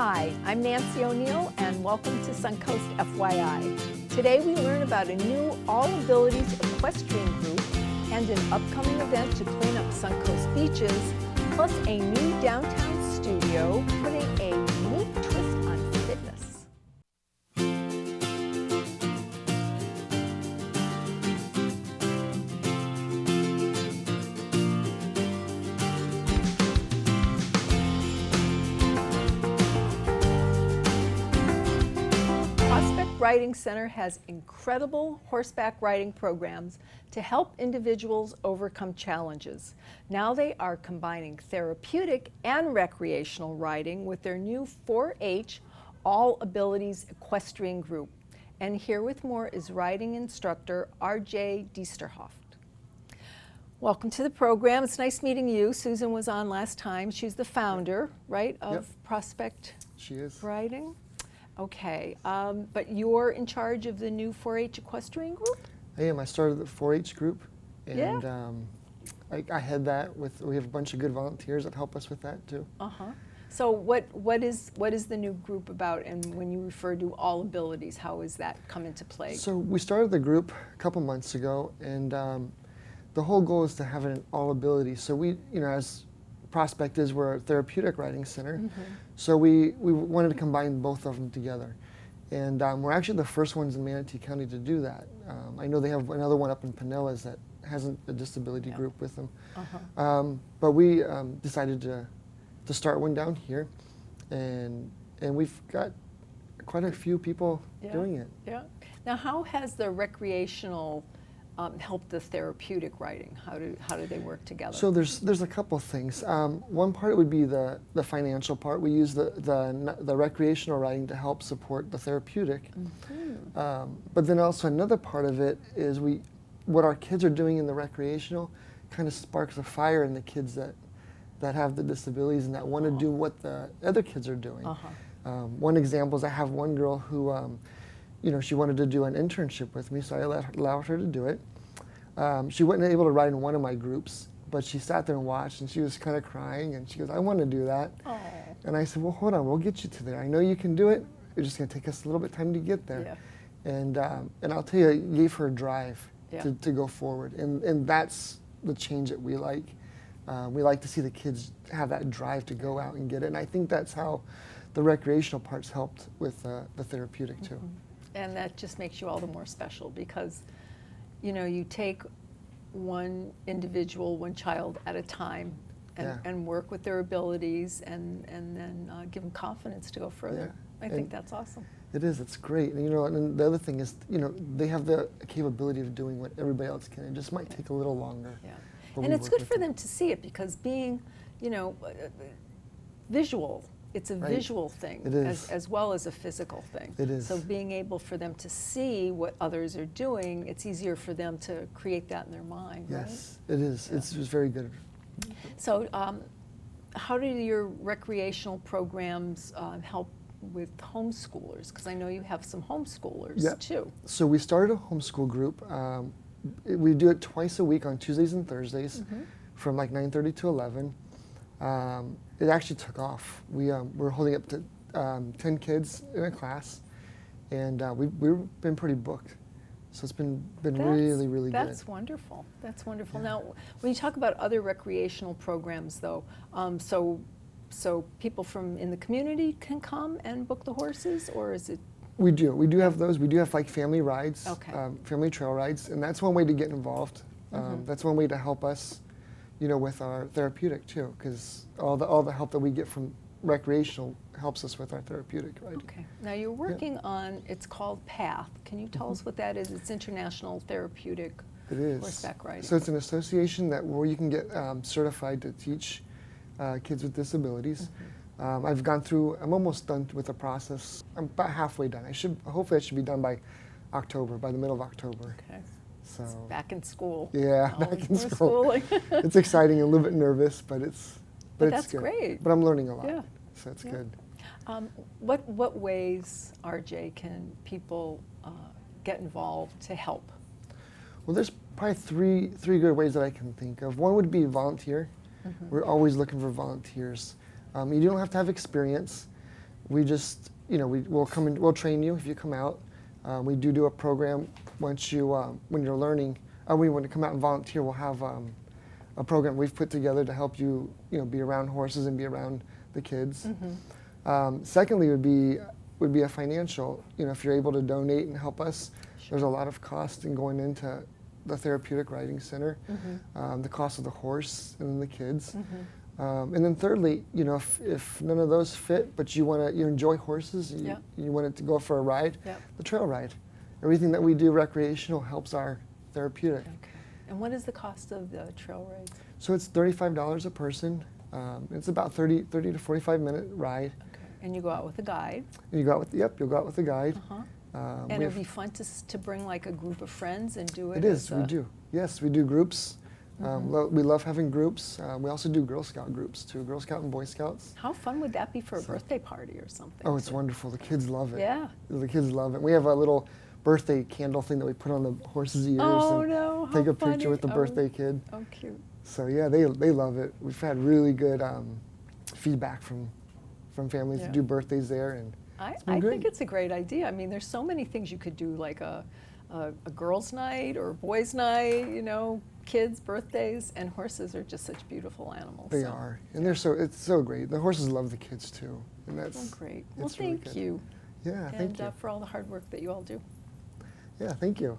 Hi, I'm Nancy O'Neill and welcome to Suncoast FYI. Today we learn about a new All Abilities Equestrian group and an upcoming event to clean up Suncoast beaches, plus a new downtown studio putting a unique twist on fitness. Riding Center has incredible horseback riding programs to help individuals overcome challenges. Now they are combining therapeutic and recreational riding with their new 4-H All Abilities Equestrian group. And here with more is riding instructor R.J. Diesterhoff. Welcome to the program. It's nice meeting you. Susan was on last time. She's the founder, right, of Prospect She is. Riding? Okay, but you're in charge of the new 4-H equestrian group? I am. I started the 4-H group, and I head that with. We have a bunch of good volunteers that help us with that too. So what is the new group about? And when you refer to All Abilities, how has that come into play? So we started the group a couple months ago, and the whole goal is to have an all abilities. So we, as Prospect is, we're a therapeutic riding center. So we wanted to combine both of them together. And we're actually the first ones in Manatee County to do that. I know they have another one up in Pinellas that hasn't a disability group with them. But we decided to start one down here. And we've got quite a few people doing it. Yeah. Now how has the recreational help the therapeutic riding? How do they work together? So there's a couple things. One part would be the financial part. We use the recreational riding to help support the therapeutic. But then also another part of it is what our kids are doing in the recreational kind of sparks a fire in the kids that have the disabilities and that want to do what the other kids are doing. One example is I have one girl who she wanted to do an internship with me, so I allowed her to do it. She wasn't able to ride in one of my groups, but she sat there and watched, and she was kind of crying, and she goes, I want to do that. And I said, well, hold on, we'll get you to there. I know you can do it. It's just going to take us a little bit of time to get there. And I'll tell you, it gave her a drive to go forward, and that's the change that we like. We like to see the kids have that drive to go out and get it, and I think that's how the recreational parts helped with the therapeutic too. And that just makes you all the more special because, you take one individual, one child at a time and work with their abilities and then give them confidence to go further. I think that's awesome. It is. It's great. And the other thing is, they have the capability of doing what everybody else can. It just might take a little longer. And it's good for them to see it because being, visual, it's a visual thing as well as a physical thing. It is. So being able for them to see what others are doing, it's easier for them to create that in their mind, yes, right? It is. It's very good. So how do your recreational programs help with homeschoolers? Because I know you have some homeschoolers too. So we started a homeschool group. We do it twice a week on Tuesdays and Thursdays from like 9:30 to 11. It actually took off. We're holding up to 10 kids in a class, and we've been pretty booked. So it's been really, really good. That's wonderful. That's wonderful. Now, when you talk about other recreational programs, though, so people from in the community can come and book the horses, or is it? We do. We do have those. We do have like family rides, family trail rides, and that's one way to get involved. That's one way to help us, with our therapeutic too, because all the help that we get from recreational helps us with our therapeutic, right? Okay. Now you're working on, it's called PATH. Can you tell us what that is? It's International Therapeutic Horseback Riding. So it's an association where you can get certified to teach kids with disabilities. I'm almost done with the process. I'm about halfway done. Hopefully I should be done by the middle of October. Okay. So it's back in school. Yeah, back in school. It's exciting and a little bit nervous, but that's good. Great. But I'm learning a lot, so it's good. What ways, RJ, can people get involved to help? Well, there's probably three good ways that I can think of. One would be volunteer. We're always looking for volunteers. You don't have to have experience. we just, we'll come in, we'll train you if you come out. We do a program once you, when you're learning, when you come out and volunteer, we'll have a program we've put together to help you, be around horses and be around the kids. Secondly would be a financial, if you're able to donate and help us. There's a lot of cost in going into the Therapeutic Riding Center, the cost of the horse and then the kids. And then thirdly, if none of those fit, but you enjoy horses, you want it to go for a ride, the trail ride. Everything that we do recreational helps our therapeutic. Okay. And what is the cost of the trail rides? So it's $35 a person. It's about 30 to 45-minute ride. Okay. And you go out with a guide. And you go out with, you'll go out with a guide. And it'd be fun to bring like a group of friends and do it. It is, we do. Yes, we do groups. We love having groups. We also do Girl Scout groups too, Girl Scout and Boy Scouts. How fun would that be for a birthday party or something? Oh, it's wonderful. The kids love it. Yeah. The kids love it. We have a little birthday candle thing that we put on the horse's ears and take a picture with the birthday kid. Oh, cute. So yeah, they love it. We've had really good feedback from families who do birthdays there, and I think it's a great idea. I mean, there's so many things you could do, like a girls' night or boys' night, kids' birthdays, and horses are just such beautiful animals. They are, and it's so great. The horses love the kids too, and that's great. Well, really thank you. Yeah, thank you. And for all the hard work that you all do. Yeah, thank you.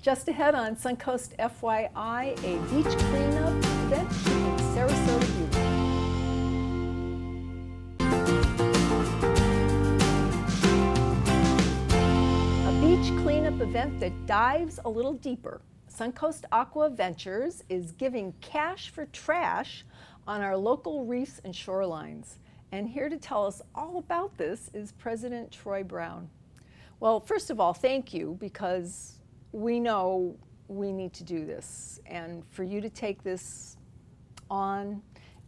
Just ahead on Suncoast FYI, a beach cleanup event in Sarasota, Utah. A beach cleanup event that dives a little deeper. Suncoast Aqua Ventures is giving cash for trash on our local reefs and shorelines. And here to tell us all about this is President Troy Brown. Well, first of all, thank you, because we know we need to do this. And for you to take this on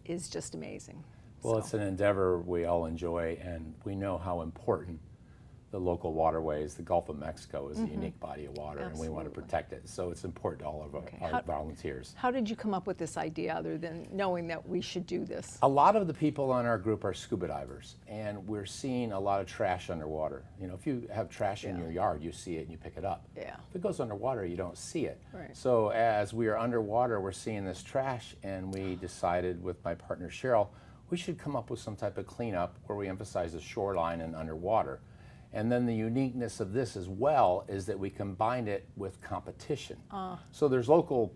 is just amazing. Well, it's an endeavor we all enjoy, and we know how important the local waterways, the Gulf of Mexico is a unique body of water, and we want to protect it. So it's important to all of our volunteers. How did you come up with this idea other than knowing that we should do this? A lot of the people on our group are scuba divers, and we're seeing a lot of trash underwater. If you have trash in your yard, you see it and you pick it up. Yeah. If it goes underwater, you don't see it. Right. So as we are underwater, we're seeing this trash, and we decided with my partner Cheryl, we should come up with some type of cleanup where we emphasize the shoreline and underwater. And then the uniqueness of this as well is that we combined it with competition. So there's local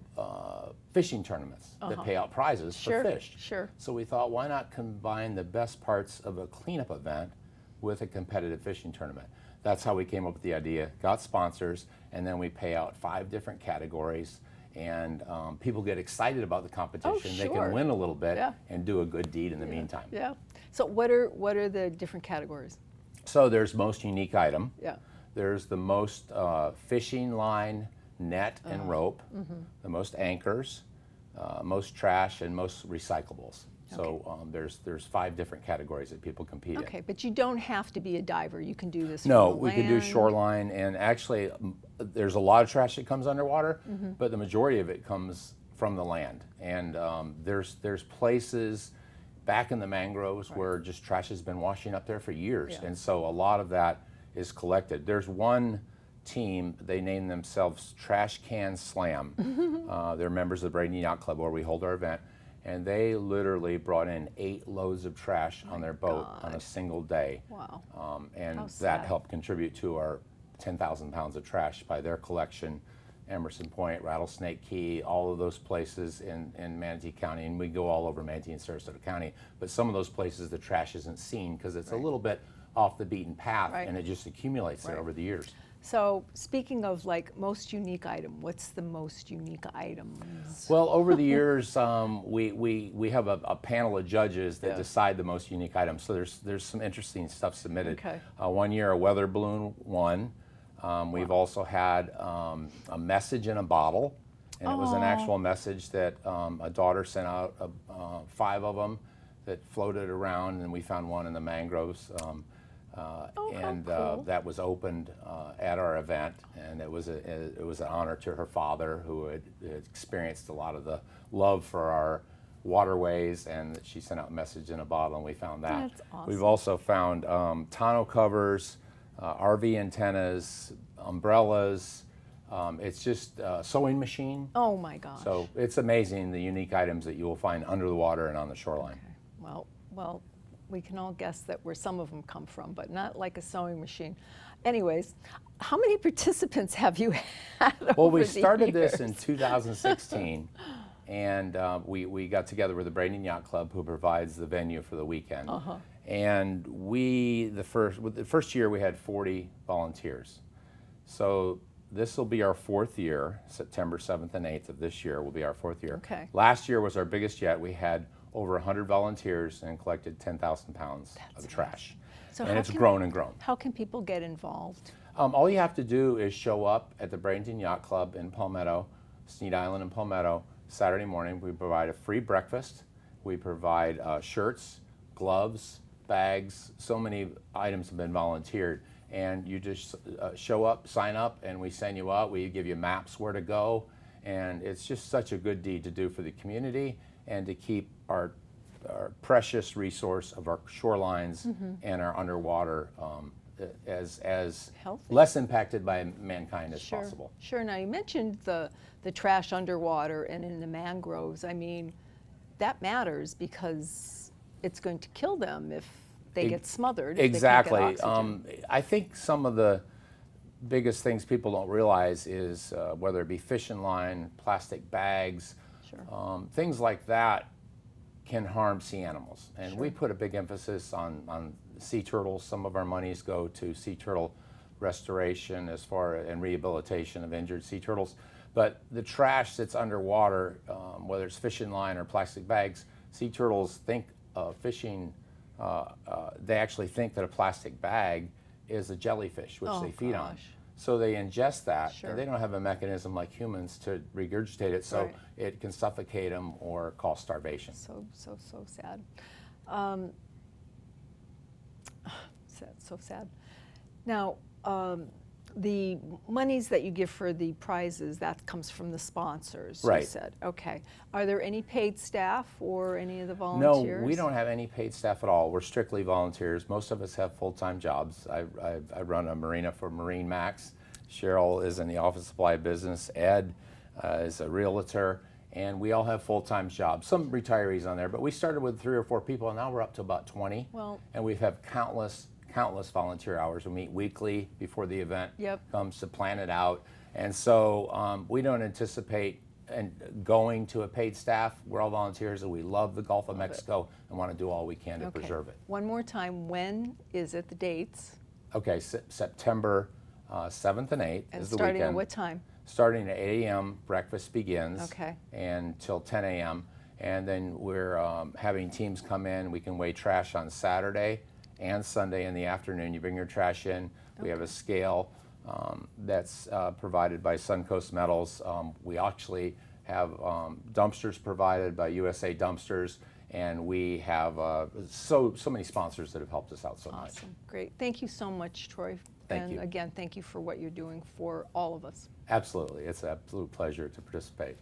fishing tournaments that pay out prizes for fish. Sure. So we thought, why not combine the best parts of a cleanup event with a competitive fishing tournament? That's how we came up with the idea, got sponsors, and then we pay out 5 different categories. And people get excited about the competition. They can win a little bit and do a good deed in the meantime. Yeah. So what are the different categories? So there's most unique item. Yeah. There's the most fishing line, net, and rope. The most anchors, most trash, and most recyclables. So there's 5 different categories that people compete in. Okay, but you don't have to be a diver. You can do this. No, from the we could do land. shoreline, and actually there's a lot of trash that comes underwater, but the majority of it comes from the land. And there's places back in the mangroves where just trash has been washing up there for years. And so a lot of that is collected. There's one team, they name themselves Trash Can Slam. They're members of the Brady Yacht Club where we hold our event. And they literally brought in 8 loads of trash on their boat on a single day. Wow. And How that sad. helped contribute to our 10,000 pounds of trash by their collection. Emerson Point, Rattlesnake Key, all of those places in Manatee County, and we go all over Manatee and Sarasota County, but some of those places the trash isn't seen because it's a little bit off the beaten path and it just accumulates there over the years. So speaking of like most unique item, what's the most unique items? Well, over the years, we have a panel of judges that decide the most unique items. So there's some interesting stuff submitted. Okay. One year a weather balloon won. We've also had a message in a bottle, and it was an actual message that a daughter sent out, 5 of them that floated around, and we found one in the mangroves. Cool. That was opened at our event, and it was an honor to her father, who had experienced a lot of the love for waterways, and she sent out a message in a bottle, and we found that. That's awesome. We've also found tonneau covers, RV antennas, umbrellas. It's just a sewing machine. Oh my gosh. So it's amazing the unique items that you will find under the water and on the shoreline. Okay. Well, we can all guess that where some of them come from, but not like a sewing machine. Anyways, how many participants have you had Well, over we the started this years? in 2016, and we got together with the Bradenton Yacht Club, who provides the venue for the weekend. And the first year we had 40 volunteers. So this will be our 4th year. September 7th and 8th of this year will be our 4th year. Okay. Last year was our biggest yet. We had over 100 volunteers and collected 10,000 pounds of trash. So and how it's can- grown and grown. How can people get involved? All you have to do is show up at the Bradenton Yacht Club in Palmetto, Sneed Island and Palmetto, Saturday morning. We provide a free breakfast. We provide shirts, gloves, bags. So many items have been volunteered. And you just show up, sign up, and we send you out. We give you maps where to go. And it's just such a good deed to do for the community and to keep our precious resource of our shorelines and our underwater as Healthy. less impacted by mankind as Sure. possible. Sure. Now you mentioned the trash underwater and in the mangroves. I mean, that matters because it's going to kill them if they get smothered. if Exactly. They can't get oxygen. I think some of the biggest things people don't realize is whether it be fishing line, plastic bags, Sure. things like that can harm sea animals. And we put a big emphasis on sea turtles. Some of our monies go to sea turtle restoration and rehabilitation of injured sea turtles. But the trash that's underwater, whether it's fishing line or plastic bags, sea turtles think fishing, they actually think that a plastic bag is a jellyfish, which Oh, they feed on. gosh. So they ingest that, Sure. and they don't have a mechanism like humans to regurgitate it, so Right. it can suffocate them or cause starvation. So sad. So sad. Now, the monies that you give for the prizes, that comes from the sponsors, you Right. said. Okay. Are there any paid staff or any of the No, volunteers? we don't have any paid staff at all. We're strictly volunteers. Most of us have full-time jobs. I run a marina for Marine Max. Cheryl is in the office supply business. Ed is a realtor. And we all have full-time jobs. Some retirees on there, but we started with 3 or 4 people, and now we're up to about 20. Well- and we have countless volunteer hours. We meet weekly before the event comes to plan it out. And so we don't anticipate going to a paid staff. We're all volunteers, and we love the Gulf of Mexico and want to do all we can to preserve it. One more time, when is it, the dates? Okay, September 7th and 8th And is the starting weekend. at what time? Starting at 8 a.m., breakfast begins. Okay. And till 10 a.m. And then we're having teams come in. We can weigh trash on Saturday and Sunday in the afternoon. You bring your trash in. We have a scale that's provided by Suncoast Metals. We actually have dumpsters provided by USA Dumpsters. And we have so many sponsors that have helped us out so much. Awesome. Great. Thank you so much, Troy. Thank and you. again, thank you for what you're doing for all of us. Absolutely. It's an absolute pleasure to participate.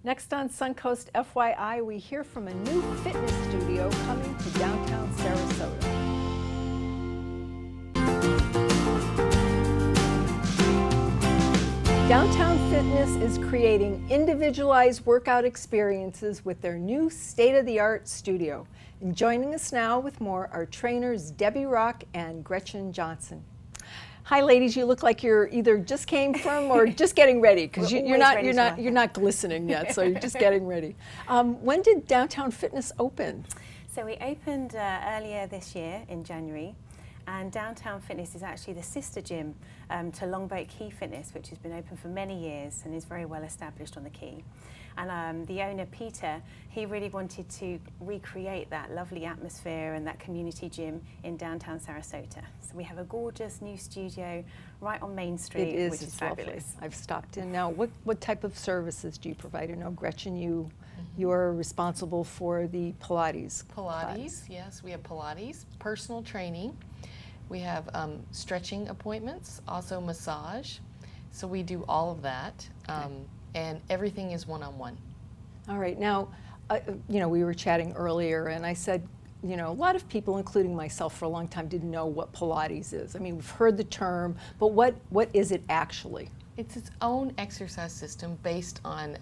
Next on Suncoast FYI, we hear from a new fitness studio coming to downtown Sarasota. Downtown Fitness is creating individualized workout experiences with their new state-of-the-art studio. And joining us now with more are trainers Debbie Rock and Gretchen Johnson. Hi, ladies. You look like you're either just came from or just getting ready because We're you're always not ready you're to not glistening yet, so you're just getting ready. When did Downtown Fitness open? So we opened earlier this year in January, and Downtown Fitness is actually the sister gym to Longboat Key Fitness, which has been open for many years and is very well established on the Key. And the owner, Peter, he really wanted to recreate that lovely atmosphere and that community gym in downtown Sarasota. So we have a gorgeous new studio right on Main Street, It is. which is It's lovely. fabulous. I've stopped in. Now, what type of services do you provide? I know, Gretchen, you're responsible for the Pilates. Pilates, yes, we have Pilates, personal training. We have stretching appointments, also massage. So we do all of that, and everything is one-on-one. All right. Now, we were chatting earlier, and I said, a lot of people, including myself for a long time, didn't know what Pilates is. I mean, we've heard the term, but what is it actually? It's its own exercise system based on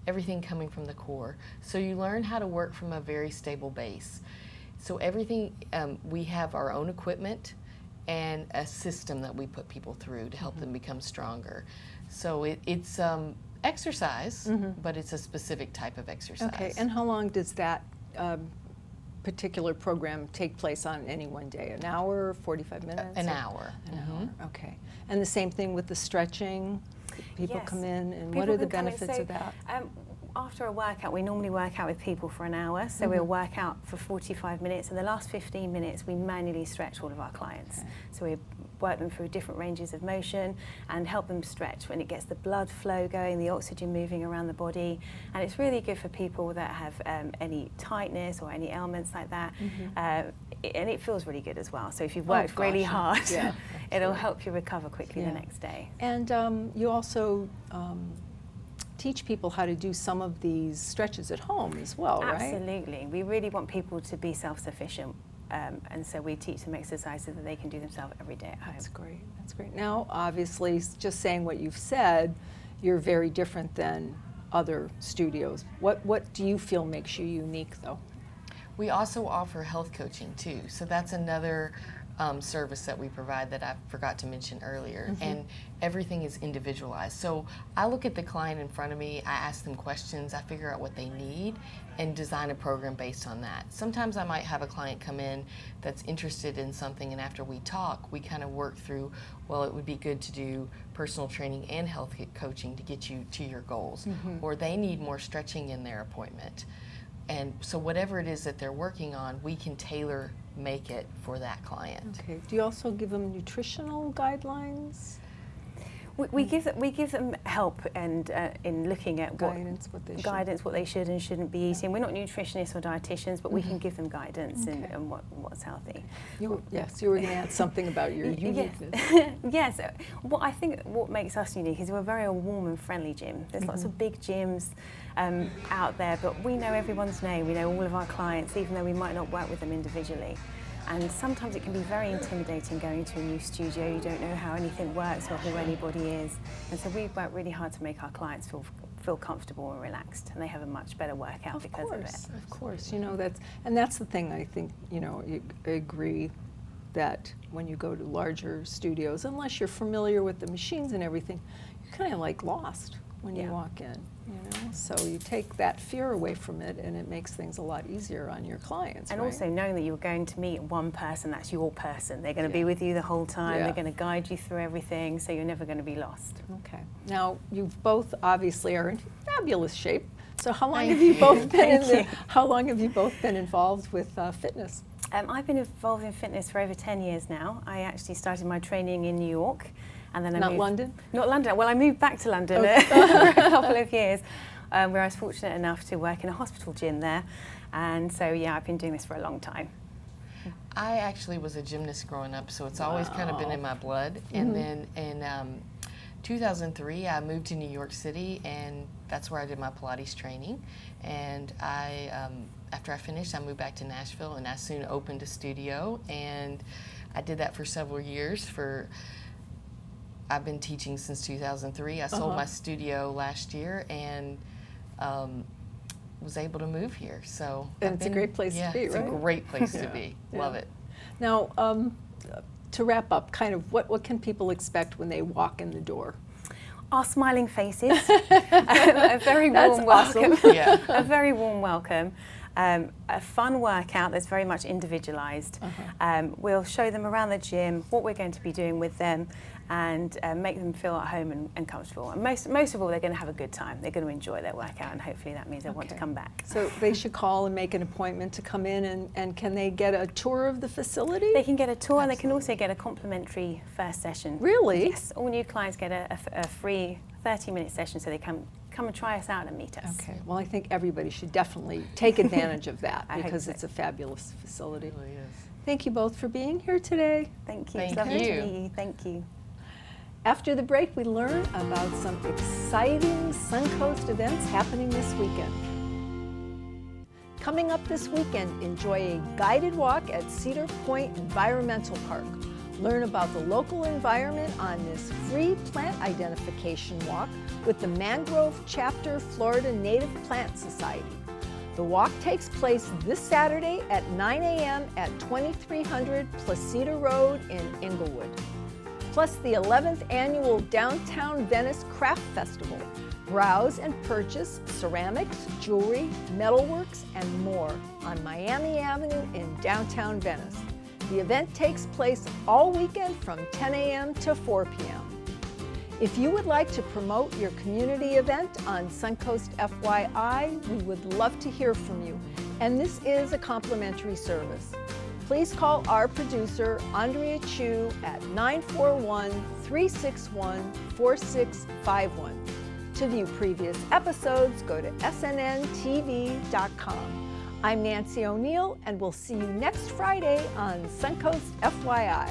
everything coming from the core. So you learn how to work from a very stable base. So everything, we have our own equipment and a system that we put people through to help them become stronger. So it's exercise, but it's a specific type of exercise. Okay, and how long does that particular program take place on any one day? An hour, 45 minutes? An hour. An hour, okay. And the same thing with the stretching? People Yes. come in, and People what are the can come in. benefits So, of that? After a workout, we normally work out with people for an hour, so we'll work out for 45 minutes, and the last 15 minutes we manually stretch all of our clients. Okay. So we work them through different ranges of motion and help them stretch when it gets the blood flow going, the oxygen moving around the body, and it's really good for people that have any tightness or any ailments like that. And it feels really good as well. So if you've worked really hard, Yeah. it'll help you recover quickly Yeah. the next day. And you also teach people how to do some of these stretches at home as well, right? Absolutely. We really want people to be self-sufficient, and so we teach them exercises that they can do themselves every day at home. That's great. That's great. Now, obviously, just saying what you've said, you're very different than other studios. What do you feel makes you unique, though? We also offer health coaching too, so that's another service that we provide that I forgot to mention earlier, and everything is individualized. So I look at the client in front of me, I ask them questions, I figure out what they need, and design a program based on that. Sometimes I might have a client come in that's interested in something, and after we talk, we kind of work through, well, it would be good to do personal training and health coaching to get you to your goals, or they need more stretching in their appointment. And so whatever it is that they're working on, we can tailor make it for that client. Okay. Do you also give them nutritional guidelines? We give them help and in looking at Guidance, what they should and shouldn't be eating. We're not nutritionists or dietitians, but we can give them guidance and what's healthy. Yes, you were going to add something about your uniqueness. Yes, what makes us unique is we're a very warm and friendly gym. There's lots of big gyms out there, but we know everyone's name. We know all of our clients, even though we might not work with them individually. And sometimes it can be very intimidating going to a new studio. You don't know how anything works or who anybody is. And so we work really hard to make our clients feel comfortable and relaxed, and they have a much better workout because of it. Of course, that's the thing. I think you agree that when you go to larger studios, unless you're familiar with the machines and everything, you're kind of like lost when you walk in. So you take that fear away from it, and it makes things a lot easier on your clients. And right? also knowing that you're going to meet one person, that's your person. They're going to be with you the whole time. Yeah. They're going to guide you through everything, so you're never going to be lost. Okay. Now, you both obviously are in fabulous shape. So how long have you both been how long have you both been involved with fitness? I've been involved in fitness for over 10 years now. I actually started my training in New York, and then I moved. London? Not London. Well, I moved back to London for a couple of years, where I was fortunate enough to work in a hospital gym there, and so I've been doing this for a long time. I actually was a gymnast growing up, so it's always kind of been in my blood. And then in 2003, I moved to New York City, and that's where I did my Pilates training. And after I finished, I moved back to Nashville, and I soon opened a studio, and I did that for several years. I've been teaching since 2003. I sold my studio last year and was able to move here. So And it's a great place to be, it's right? a great place to be. Love it. Now, to wrap up, kind of what can people expect when they walk in the door? Our smiling faces, a very warm welcome. Yeah. A very warm welcome. A fun workout that's very much individualized. We'll show them around the gym what we're going to be doing with them, and make them feel at home and comfortable. And most of all, they're going to have a good time. They're going to enjoy their workout, and hopefully that means they'll want to come back. So they should call and make an appointment to come in, and can they get a tour of the facility? They can get a tour, and they can also get a complimentary first session. Really? Yes, all new clients get a free 30-minute session, so they come and try us out and meet us. Okay, well, I think everybody should definitely take advantage of that I hope because so. it's a fabulous facility. It really is. Thank you both for being here today. Thank you. Thank It's lovely to you. meet you. Thank you. After the break, we learn about some exciting Suncoast events happening this weekend. Coming up this weekend, enjoy a guided walk at Cedar Point Environmental Park. Learn about the local environment on this free plant identification walk with the Mangrove Chapter Florida Native Plant Society. The walk takes place this Saturday at 9 a.m. at 2300 Placida Road in Inglewood. Plus the 11th annual Downtown Venice Craft Festival. Browse and purchase ceramics, jewelry, metalworks, and more on Miami Avenue in downtown Venice. The event takes place all weekend from 10 a.m. to 4 p.m. If you would like to promote your community event on Suncoast FYI, we would love to hear from you, and this is a complimentary service. Please call our producer, Andrea Chu, at 941-361-4651. To view previous episodes, go to snntv.com. I'm Nancy O'Neill, and we'll see you next Friday on Suncoast FYI.